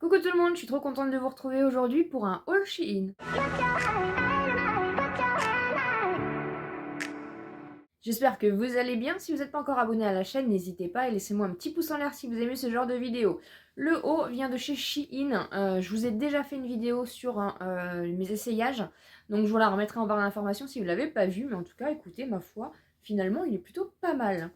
Coucou tout le monde, je suis trop contente de vous retrouver aujourd'hui pour un haul Shein. J'espère que vous allez bien. Si vous n'êtes pas encore abonné à la chaîne, n'hésitez pas et laissez-moi un petit pouce en l'air si vous aimez ce genre de vidéo. Le haut vient de chez Shein. Je vous ai déjà fait une vidéo sur mes essayages, donc je vous la remettrai en barre d'informations si vous ne l'avez pas vu. Mais en tout cas, écoutez, ma foi, finalement, il est plutôt pas mal.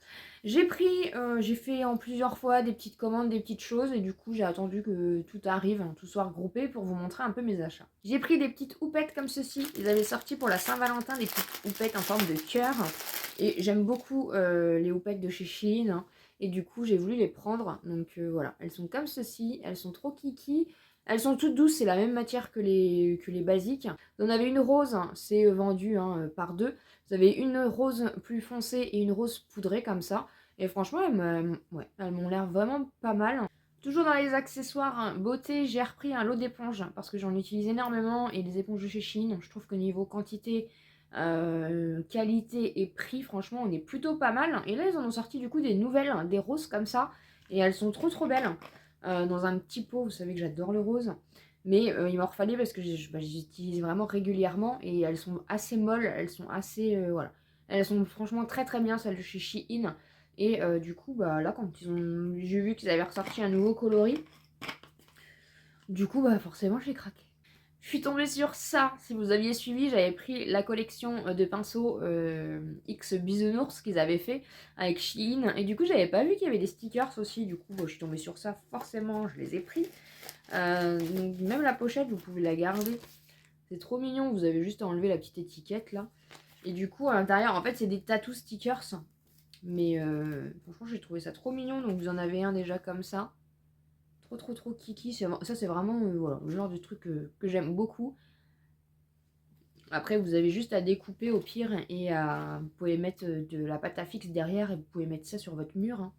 J'ai fait en plusieurs fois des petites commandes, des petites choses, et du coup, j'ai attendu que tout arrive, tout soit regroupé pour vous montrer un peu mes achats. J'ai pris des petites houpettes comme ceci. Ils avaient sorti pour la Saint-Valentin des petites houpettes en forme de cœur. Et j'aime beaucoup les houpettes de chez Shein, hein, et du coup j'ai voulu les prendre. Donc voilà, elles sont comme ceci, elles sont trop kiki. Elles sont toutes douces, c'est la même matière que les basiques. Vous en avez une rose, hein, c'est vendu par deux. Vous avez une rose plus foncée et une rose poudrée comme ça. Et franchement, elles m'ont l'air vraiment pas mal. Toujours dans les accessoires beauté, j'ai repris un lot d'éponges parce que j'en utilise énormément. Et les éponges de chez Shein, je trouve que niveau quantité, qualité et prix, franchement, on est plutôt pas mal. Et là, ils en ont sorti du coup des nouvelles, des roses comme ça. Et elles sont trop belles. Dans un petit pot, vous savez que j'adore le rose. Mais il m'en refallait parce que j'utilise vraiment régulièrement. Et elles sont assez molles, elles sont assez... voilà. Elles sont franchement très bien, celles de chez Shein. Et du coup, bah là, quand j'ai vu qu'ils avaient ressorti un nouveau coloris, du coup, bah forcément, j'ai craqué. Je suis tombée sur ça. Si vous aviez suivi, j'avais pris la collection de pinceaux X Bisounours qu'ils avaient fait avec Shein. Et du coup, j'avais pas vu qu'il y avait des stickers aussi. Du coup, je suis tombée sur ça. Forcément, je les ai pris. Donc, même la pochette, vous pouvez la garder. C'est trop mignon. Vous avez juste à enlever la petite étiquette là. Et du coup, à l'intérieur, en fait, c'est des tattoo stickers. Mais franchement, j'ai trouvé ça trop mignon. Donc, vous en avez un déjà comme ça. Trop kiki. Ça, c'est vraiment voilà, le genre de truc que j'aime beaucoup. Après, vous avez juste à découper au pire et vous pouvez mettre de la pâte à fixe derrière et vous pouvez mettre ça sur votre mur. Hein.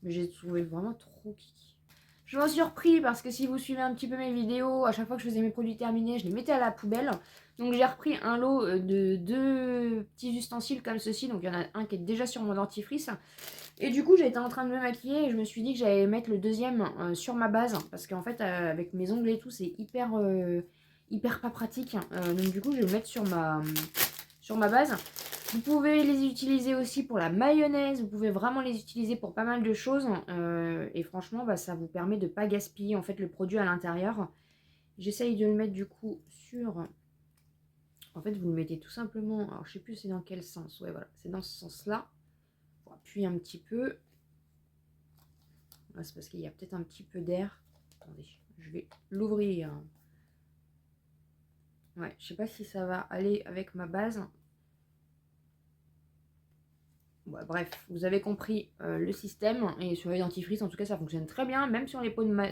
Mais j'ai trouvé vraiment trop kiki. Je m'en suis repris parce que si vous suivez un petit peu mes vidéos, à chaque fois que je faisais mes produits terminés, je les mettais à la poubelle. Donc j'ai repris un lot de 2 petits ustensiles comme ceci. Donc il y en a un qui est déjà sur mon dentifrice. Et du coup, j'étais en train de me maquiller et je me suis dit que j'allais mettre le deuxième sur ma base. Parce qu'en fait, avec mes ongles et tout, c'est hyper pas pratique. Donc du coup, je vais le mettre sur ma base. Vous pouvez les utiliser aussi pour la mayonnaise. Vous pouvez vraiment les utiliser pour pas mal de choses. Et franchement, bah, ça vous permet de ne pas gaspiller en fait le produit à l'intérieur. J'essaye de le mettre du coup sur... En fait, vous le mettez tout simplement... Alors, je sais plus c'est dans quel sens. Ouais, voilà, c'est dans ce sens-là. On appuie un petit peu. Là, c'est parce qu'il y a peut-être un petit peu d'air. Attendez, je vais l'ouvrir. Ouais, je sais pas si ça va aller avec ma base. Ouais, bref, vous avez compris le système. Et sur les dentifrices, en tout cas, ça fonctionne très bien. Même sur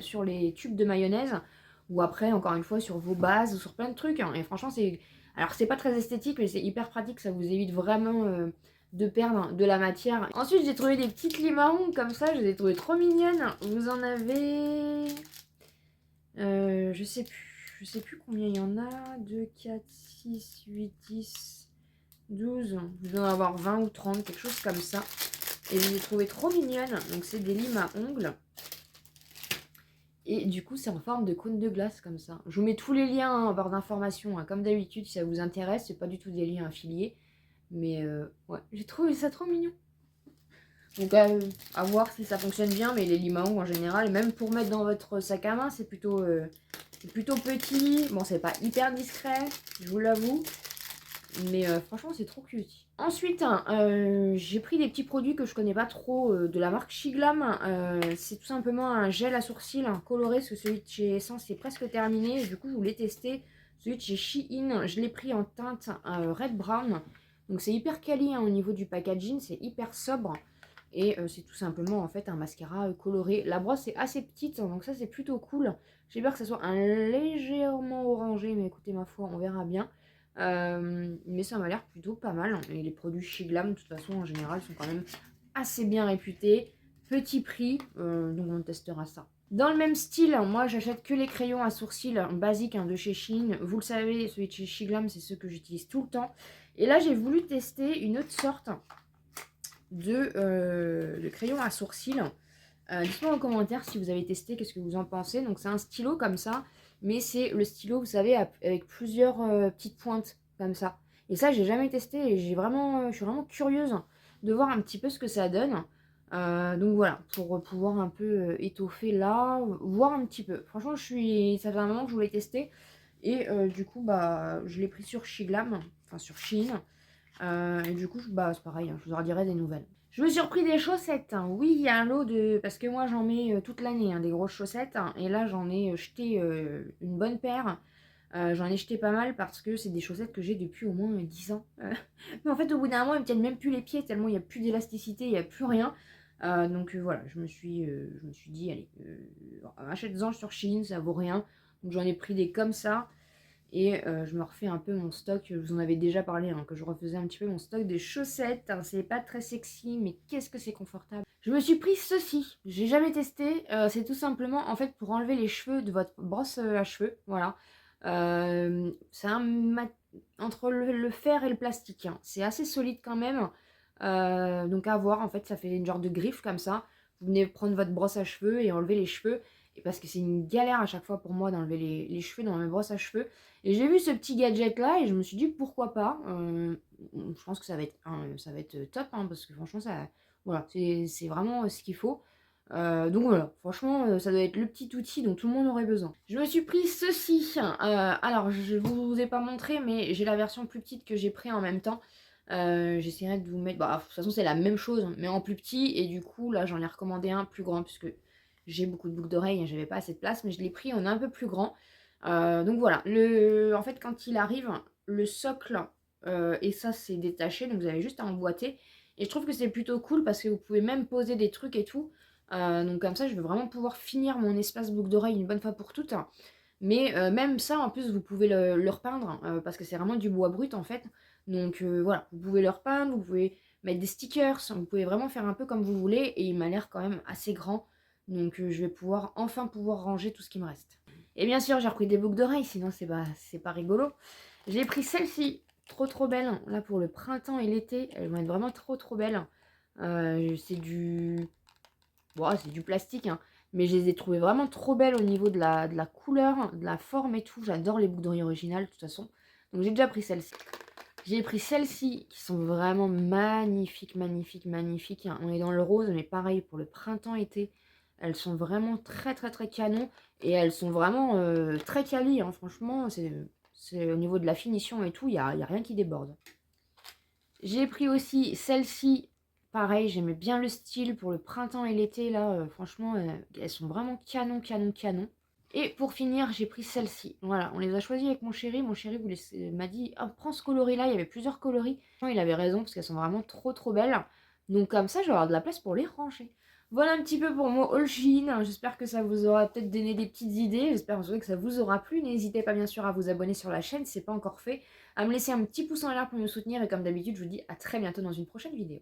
sur les tubes de mayonnaise. Ou après, encore une fois, sur vos bases ou sur plein de trucs. Hein. Et franchement, c'est... Alors, c'est pas très esthétique, mais c'est hyper pratique. Ça vous évite vraiment de perdre de la matière. Ensuite, j'ai trouvé des petites limaons comme ça. Je les ai trouvées trop mignonnes. Vous en avez... je sais plus. Je sais plus combien il y en a. 2, 4, 6, 8, 10, 12. Je dois en avoir 20 ou 30, quelque chose comme ça. Et je les ai trouvées trop mignonnes. Donc, c'est des limes à ongles. Et du coup, c'est en forme de cône de glace comme ça. Je vous mets tous les liens en barre d'informations. Hein, comme d'habitude, si ça vous intéresse. C'est pas du tout des liens affiliés. Mais ouais, j'ai trouvé ça trop mignon. Donc à voir si ça fonctionne bien. Mais les limes à ongles en général, même pour mettre dans votre sac à main, c'est plutôt petit. Bon, c'est pas hyper discret, je vous l'avoue. Mais franchement, c'est trop cute. Ensuite, j'ai pris des petits produits que je connais pas trop de la marque Shiglam. C'est tout simplement un gel à sourcils coloré, parce que celui de chez Essence est presque terminé. Et du coup, je voulais tester celui de chez Shein. Je l'ai pris en teinte Red Brown. Donc c'est hyper quali au niveau du packaging, c'est hyper sobre. Et c'est tout simplement en fait un mascara coloré. La brosse est assez petite, donc ça c'est plutôt cool. J'ai peur que ça soit un légèrement orangé, mais écoutez ma foi, on verra bien. Mais ça m'a l'air plutôt pas mal. Et les produits Shiglam, de toute façon, en général, sont quand même assez bien réputés. Petit prix, donc on testera ça. Dans le même style, moi j'achète que les crayons à sourcils basiques de chez Shein. Vous le savez, celui de chez Shiglam, c'est ceux que j'utilise tout le temps. Et là, j'ai voulu tester une autre sorte de crayons à sourcils. Dites-moi en commentaire si vous avez testé, qu'est-ce que vous en pensez. Donc c'est un stylo comme ça, mais c'est le stylo, vous savez, avec plusieurs petites pointes comme ça. Et ça, j'ai jamais testé et je suis vraiment curieuse de voir un petit peu ce que ça donne. Donc voilà, pour pouvoir un peu étoffer là, voir un petit peu. Franchement, ça fait un moment que je voulais tester. Et du coup, bah, je l'ai pris sur Shiglam, enfin sur Shein. Et du coup, bah, c'est pareil, hein, je vous en dirai des nouvelles. Je me suis repris des chaussettes, hein. Oui, il y a un lot de... Parce que moi, j'en mets toute l'année, hein, des grosses chaussettes, hein. Et là, j'en ai jeté une bonne paire. J'en ai jeté pas mal parce que c'est des chaussettes que j'ai depuis au moins 10 ans. Mais en fait, au bout d'un moment, ils me tiennent même plus les pieds, tellement il n'y a plus d'élasticité, il n'y a plus rien. Donc voilà, je me suis dit, allez, achète-en sur Shein, ça vaut rien. Donc j'en ai pris des comme ça. Et je me refais un peu mon stock, je vous en avais déjà parlé, hein, que je refaisais un petit peu mon stock des chaussettes. Hein, c'est pas très sexy, mais qu'est-ce que c'est confortable. Je me suis pris ceci, j'ai jamais testé, c'est tout simplement en fait pour enlever les cheveux de votre brosse à cheveux, voilà. C'est entre le fer et le plastique, hein. C'est assez solide quand même, donc à voir, en fait ça fait une genre de griffe comme ça. Vous venez prendre votre brosse à cheveux et enlever les cheveux, et parce que c'est une galère à chaque fois pour moi d'enlever les cheveux dans mes brosses à cheveux. Et j'ai vu ce petit gadget là et je me suis dit pourquoi pas. Je pense que ça va être top, hein, parce que franchement ça, voilà, c'est vraiment ce qu'il faut. Donc voilà, franchement ça doit être le petit outil dont tout le monde aurait besoin. Je me suis pris ceci. Alors je vous ai pas montré mais j'ai la version plus petite que j'ai pris en même temps. J'essaierai de vous mettre... Bah, de toute façon c'est la même chose mais en plus petit, et du coup là j'en ai recommandé un plus grand puisque j'ai beaucoup de boucles d'oreilles et j'avais pas assez de place, mais je l'ai pris en un peu plus grand. Donc voilà, en fait quand il arrive, le socle, et ça c'est détaché, donc vous avez juste à emboîter. Et je trouve que c'est plutôt cool parce que vous pouvez même poser des trucs et tout. Donc comme ça je vais vraiment pouvoir finir mon espace boucle d'oreille une bonne fois pour toutes. Mais même ça en plus vous pouvez le repeindre, parce que c'est vraiment du bois brut en fait. Donc voilà, vous pouvez le repeindre, vous pouvez mettre des stickers, vous pouvez vraiment faire un peu comme vous voulez. Et il m'a l'air quand même assez grand. Donc je vais enfin pouvoir ranger tout ce qui me reste. Et bien sûr, j'ai repris des boucles d'oreilles, sinon c'est pas rigolo. J'ai pris celle-ci, trop belle, là pour le printemps et l'été. Elles vont être vraiment trop belles. C'est du... Bon, c'est du plastique, hein, mais je les ai trouvées vraiment trop belles au niveau de la couleur, de la forme et tout. J'adore les boucles d'oreilles originales, de toute façon. Donc j'ai déjà pris celle-ci. J'ai pris celles-ci qui sont vraiment magnifiques, magnifiques. Hein. On est dans le rose, mais pareil pour le printemps-été. Elles sont vraiment très canon. Et elles sont vraiment très quali. Hein. Franchement, c'est au niveau de la finition et tout, il n'y a rien qui déborde. J'ai pris aussi celle-ci. Pareil, j'aimais bien le style pour le printemps et l'été. Là, franchement, elles sont vraiment canon. Et pour finir, j'ai pris celle-ci. Voilà, on les a choisis avec mon chéri. Mon chéri m'a dit ah, prends ce coloris-là. Il y avait plusieurs coloris. Il avait raison parce qu'elles sont vraiment trop belles. Donc comme ça, je vais avoir de la place pour les ranger. Voilà un petit peu pour mon haul Shein. J'espère que ça vous aura peut-être donné des petites idées. J'espère en tout cas que ça vous aura plu. N'hésitez pas bien sûr à vous abonner sur la chaîne si ce n'est pas encore fait. À me laisser un petit pouce en l'air pour me soutenir. Et comme d'habitude, je vous dis à très bientôt dans une prochaine vidéo.